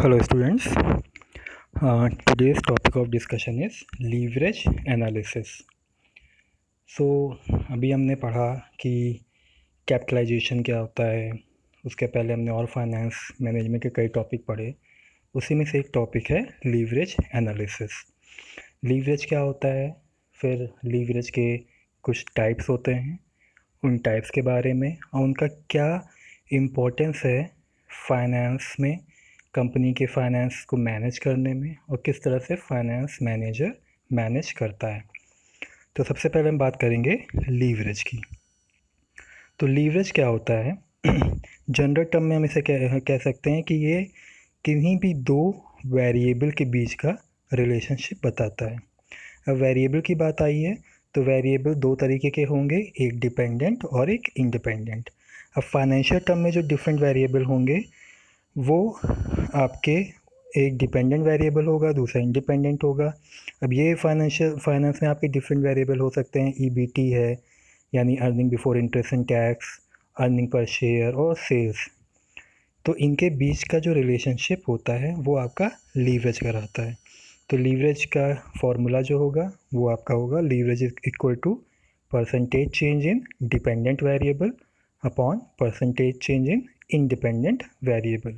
Hello students. Today's topic of discussion is leverage analysis. So अभी हमने पढ़ा कि कैपिटलाइजेशन क्या होता है, उसके पहले हमने और फाइनेंस मैनेजमेंट के कई टॉपिक पढ़े। उसी में से एक टॉपिक है लीवरेज एनालिसिस। लीवरेज क्या होता है, फिर लीवरेज के कुछ टाइप्स होते हैं, उन टाइप्स के बारे में और उनका क्या इम्पोर्टेंस है फाइनेंस में, कंपनी के फाइनेंस को मैनेज करने में, और किस तरह से फाइनेंस मैनेजर मैनेज करता है। तो सबसे पहले हम बात करेंगे लीवरेज की। तो लीवरेज क्या होता है जनरल टर्म में हम इसे कह सकते हैं कि ये किन्हीं भी दो वेरिएबल के बीच का रिलेशनशिप बताता है। अब वेरिएबल की बात आई है तो वेरिएबल दो तरीके के होंगे, एक डिपेंडेंट और एक इंडिपेंडेंट। अब फाइनेंशियल टर्म में जो डिफरेंट वेरिएबल होंगे वो आपके एक डिपेंडेंट वेरिएबल होगा, दूसरा इंडिपेंडेंट होगा। अब ये फाइनेंस में आपके डिफरेंट वेरिएबल हो सकते हैं, ईबीटी है यानी earning before interest and tax, earning per share और सेल्स। तो इनके बीच का जो रिलेशनशिप होता है वो आपका लीवरेज कहलाता है। तो लीवरेज का फॉर्मूला जो होगा वो आपका होगा leverage is equal to percentage change in dependent variable upon percentage change in independent variable.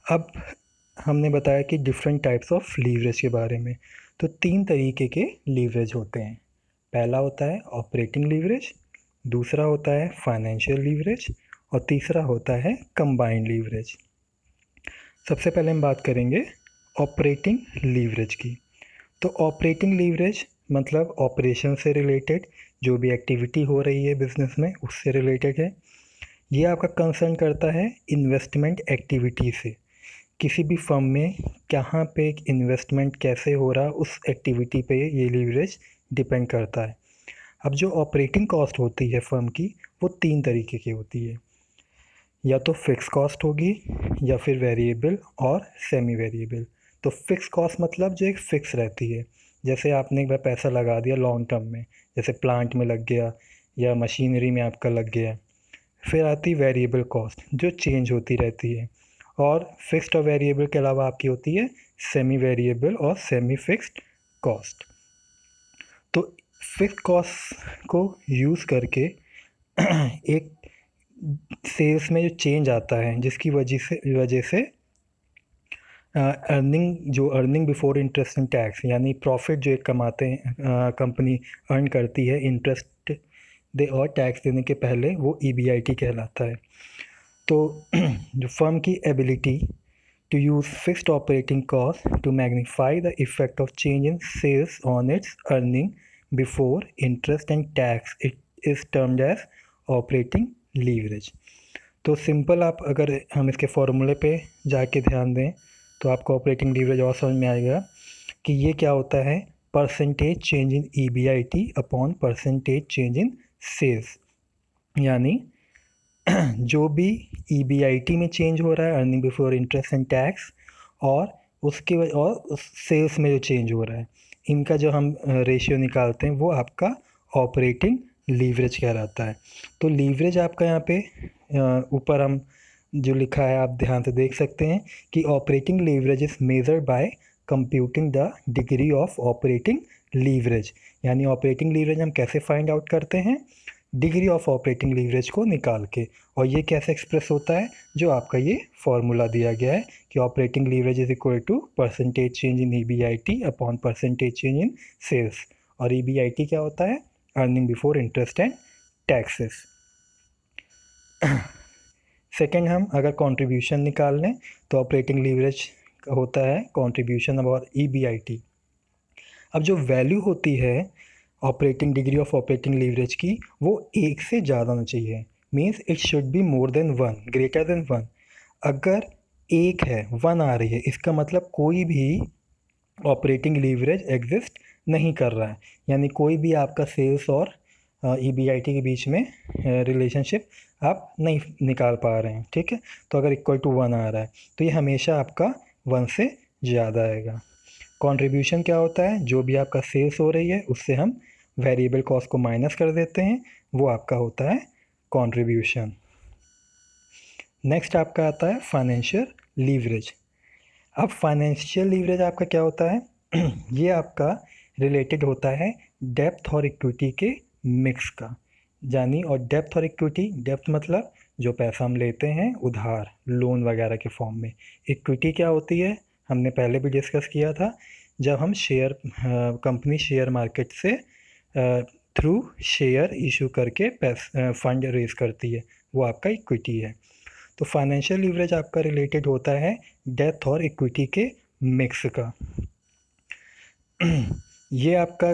अब हमने बताया कि डिफरेंट टाइप्स ऑफ लीवरेज के बारे में। तो तीन तरीके के लीवरेज होते हैं। पहला होता है ऑपरेटिंग लीवरेज, दूसरा होता है फाइनेंशियल लीवरेज और तीसरा होता है कंबाइंड लीवरेज। सबसे पहले हम बात करेंगे ऑपरेटिंग लीवरेज की। तो ऑपरेटिंग लीवरेज मतलब ऑपरेशन से रिलेटेड, जो भी एक्टिविटी हो रही है बिजनेस में उससे रिलेटेड है। ये आपका कंसर्न करता है इन्वेस्टमेंट एक्टिविटी से, किसी भी फर्म में कहाँ पे इन्वेस्टमेंट कैसे हो रहा उस एक्टिविटी पे ये लीवरेज डिपेंड करता है। अब जो ऑपरेटिंग कॉस्ट होती है फर्म की वो तीन तरीके की होती है, या तो फिक्स कॉस्ट होगी या फिर वेरिएबल और सेमी वेरिएबल। तो फिक्स कॉस्ट मतलब जो एक फ़िक्स रहती है, जैसे आपने एक बार पैसा लगा दिया लॉन्ग टर्म में, जैसे प्लांट में लग गया या मशीनरी में आपका लग गया। फिर आती वेरिएबल कॉस्ट जो चेंज होती रहती है, और फिक्स्ड और वेरिएबल के अलावा आपकी होती है सेमी वेरिएबल और सेमी फिक्स्ड कॉस्ट। तो फिक्स्ड कॉस्ट को यूज़ करके एक सेल्स में जो चेंज आता है जिसकी वजह से earning before interest and tax यानी प्रॉफिट जो एक कमाते हैं कंपनी अर्न करती है इंटरेस्ट दे और टैक्स देने के पहले, वो ईबीआईटी कहलाता है। तो जो फर्म की ability to use fixed operating costs to magnify the effect of change in sales on its earning before interest and tax, it is termed as operating leverage। तो सिंपल आप अगर हम इसके फॉर्मूले पे जाके ध्यान दें तो आपको ऑपरेटिंग लीवरेज और समझ में आएगा कि ये क्या होता है, percentage change in EBIT upon percentage change in sales. यानी जो भी ईबीआईटी में चेंज हो रहा है earning before interest and tax, और उस सेल्स में जो चेंज हो रहा है, इनका जो हम रेशियो निकालते हैं वो आपका ऑपरेटिंग लीवरेज कहलाता है। तो लीवरेज आपका यहाँ पे ऊपर हम जो लिखा है आप ध्यान से देख सकते हैं कि operating leverage is measured by computing the degree of operating leverage. यानी ऑपरेटिंग लीवरेज हम कैसे फाइंड आउट करते हैं, डिग्री ऑफ ऑपरेटिंग लीवरेज को निकाल के। और ये कैसे एक्सप्रेस होता है, जो आपका ये फॉर्मूला दिया गया है कि operating leverage is equal to percentage change in EBIT upon percentage change in sales. और ईबीआईटी क्या होता है, earning before interest and taxes. Second, हम अगर कंट्रीब्यूशन निकाल लें तो ऑपरेटिंग लीवरेज होता है कंट्रीब्यूशन और ईबीआईटी। अब जो वैल्यू होती है operating degree of operating leverage की वो एक से ज़्यादा होना चाहिए, means it should be more than one, greater than one. अगर एक है, वन आ रही है, इसका मतलब कोई भी ऑपरेटिंग लीवरेज एग्जिस्ट नहीं कर रहा है, यानी कोई भी आपका सेल्स और ईबीआईटी के बीच में रिलेशनशिप आप नहीं निकाल पा रहे हैं। ठीक है, तो अगर इक्वल टू वन आ रहा है तो ये हमेशा आपका वन से ज़्यादा आएगा। कंट्रीब्यूशन क्या होता है, जो भी आपका सेल्स हो रही है उससे हम वेरिएबल कॉस्ट को माइनस कर देते हैं, वो आपका होता है कंट्रीब्यूशन। नेक्स्ट आपका आता है फाइनेंशियल लीवरेज। अब फाइनेंशियल लीवरेज आपका क्या होता है? ये आपका रिलेटेड होता है डेप्थ और इक्विटी के मिक्स का। यानी और डेप्थ और इक्विटी, डेप्थ मतलब जो पैसा हम लेते हैं उधार लोन वगैरह के फॉर्म में। इक्विटी क्या होती है? हमने पहले भी डिस्कस किया था, जब हम शेयर कंपनी शेयर मार्केट से थ्रू शेयर इशू करके फंड रेज करती है, वो आपका इक्विटी है। तो फाइनेंशियल लीवरेज आपका रिलेटेड होता है डेप्थ और इक्विटी के मिक्स का। ये आपका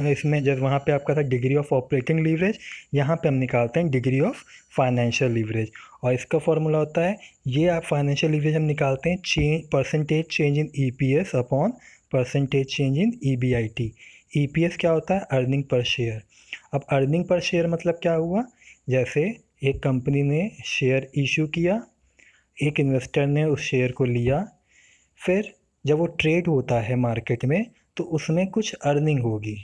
इसमें जब वहाँ पे आपका था डिग्री ऑफ ऑपरेटिंग लीवरेज, यहाँ पे हम निकालते हैं डिग्री ऑफ फाइनेंशियल लीवरेज। और इसका फॉर्मूला होता है, ये आप फाइनेंशियल लीवरेज हम निकालते हैं percentage change in EPS upon percentage change in EBIT. EPS क्या होता है? Earning per share. अब अर्निंग पर शेयर मतलब क्या हुआ? जैसे एक कंपनी ने शेयर इशू किया, एक इन्वेस्टर ने उस शेयर को लिया, फिर जब वो ट्रेड होता है मार्केट में तो उसमें कुछ अर्निंग होगी।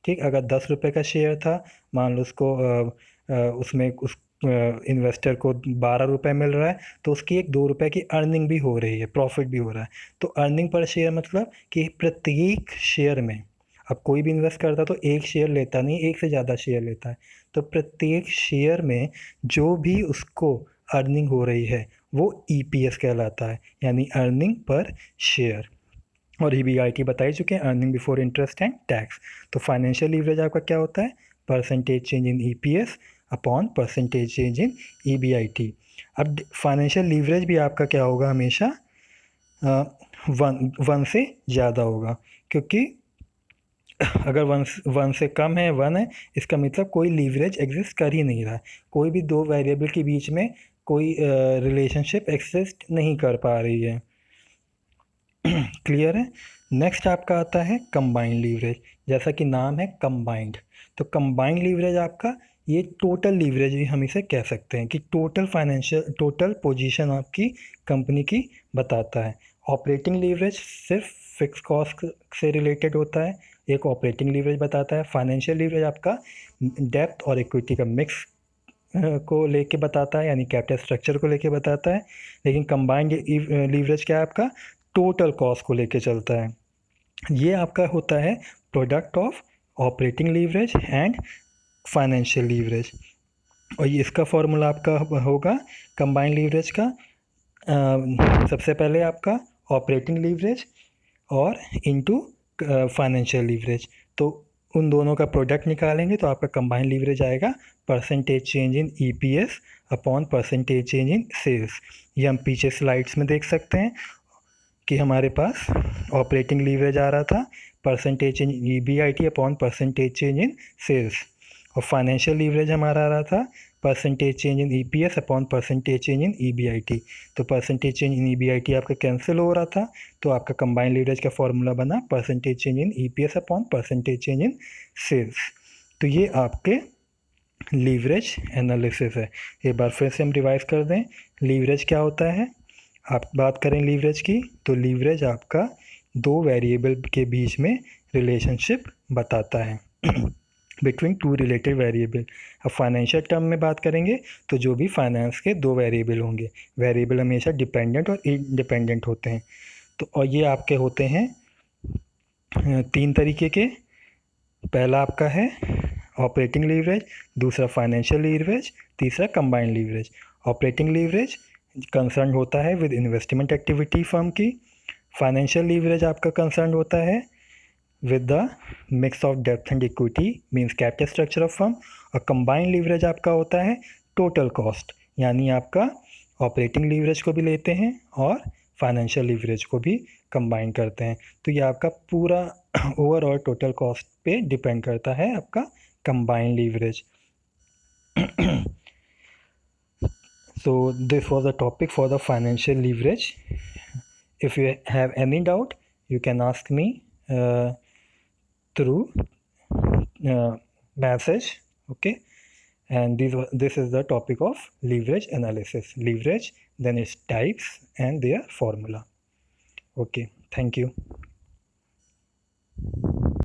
ठीक, अगर 10 रुपये का शेयर था, मान लो उसको उसमें उस इन्वेस्टर को 12 रुपये मिल रहा है, तो उसकी एक 2 रुपये की अर्निंग भी हो रही है, प्रॉफिट भी हो रहा है। तो अर्निंग पर शेयर मतलब कि प्रत्येक शेयर में, अब कोई भी इन्वेस्ट करता तो एक शेयर लेता नहीं, एक से ज़्यादा शेयर लेता है। तो प्रत्येक शेयर में जो भी उसको अर्निंग हो रही है वो ईपीएस कहलाता है, यानी अर्निंग पर शेयर। और ईबीआईटी बता ही चुके हैं, earning before interest and tax. तो फाइनेंशियल लीवरेज आपका क्या होता है? Percentage change in EPS upon percentage change in EBIT. अब फाइनेंशियल लीवरेज भी आपका क्या होगा? हमेशा वन से ज़्यादा होगा, क्योंकि अगर वन से कम है, 1 है, इसका मतलब कोई लीवरेज एग्जिस्ट कर ही नहीं रहा है। कोई भी दो वेरिएबल के बीच में कोई रिलेशनशिप एग्जिस्ट नहीं कर पा रही है। क्लियर है? नेक्स्ट आपका आता है कंबाइंड लीवरेज। जैसा कि नाम है कंबाइंड, तो कंबाइंड लीवरेज आपका ये टोटल लीवरेज भी हम इसे कह सकते हैं कि टोटल पोजीशन आपकी कंपनी की बताता है। ऑपरेटिंग लीवरेज सिर्फ फिक्स कॉस्ट से रिलेटेड होता है, एक ऑपरेटिंग लीवरेज बताता है। फाइनेंशियल लीवरेज आपका डेप्थ और इक्विटी का मिक्स को लेके बताता है, यानी कैपिटल स्ट्रक्चर को लेके बताता है। लेकिन कंबाइंड लीवरेज क्या है? आपका टोटल कॉस्ट को लेके चलता है। ये आपका होता है product of operating leverage and financial leverage. और ये इसका फॉर्मूला आपका होगा कंबाइंड लीवरेज का, सबसे पहले आपका ऑपरेटिंग लीवरेज और इनटू फाइनेंशियल लीवरेज। तो उन दोनों का प्रोडक्ट निकालेंगे तो आपका कंबाइंड लीवरेज आएगा percentage change in EPS upon percentage change in sales. ये हम पीछे स्लाइड्स में देख सकते हैं कि हमारे पास ऑपरेटिंग लीवरेज आ रहा था percentage change in EBIT upon percentage change in sales, और फाइनेंशियल लीवरेज हमारा आ रहा था percentage change in EPS upon percentage change in EBIT. तो परसेंटेज चेंज इन ईबीआईटी आपका कैंसिल हो रहा था, तो आपका कंबाइंड लीवरेज का फॉर्मूला बना percentage change in EPS upon percentage change in sales. तो ये आपके लीवरेज एनालिसिस है। एक बार फिर से हम रिवाइज कर दें, लीवरेज क्या होता है? आप बात करें लीवरेज की, तो लीवरेज आपका दो वेरिएबल के बीच में रिलेशनशिप बताता है बिटवीन टू रिलेटेड वेरिएबल। अब फाइनेंशियल टर्म में बात करेंगे तो जो भी फाइनेंस के दो वेरिएबल होंगे, वेरिएबल हमेशा डिपेंडेंट और इंडिपेंडेंट होते हैं। तो और ये आपके होते हैं 3 तरीके के। पहला आपका है ऑपरेटिंग लीवरेज, दूसरा फाइनेंशियल लीवरेज, तीसरा combined leverage. Operating leverage concern होता है विद इन्वेस्टमेंट एक्टिविटी फर्म की। फाइनेंशियल लीवरेज आपका कंसर्न होता है with the mix of debt and equity means capital structure of firm। और कंबाइंड लीवरेज आपका होता है टोटल कॉस्ट, यानी आपका ऑपरेटिंग लीवरेज को भी लेते हैं और फाइनेंशियल लीवरेज को भी कंबाइन करते हैं। तो ये आपका पूरा ओवरऑल टोटल कॉस्ट पे डिपेंड करता है आपका combined leverage. So this was the topic for the financial leverage. If you have any doubt, you can ask me through message, okay? And this is the topic of leverage analysis. Leverage, then its types and their formula. Okay, thank you.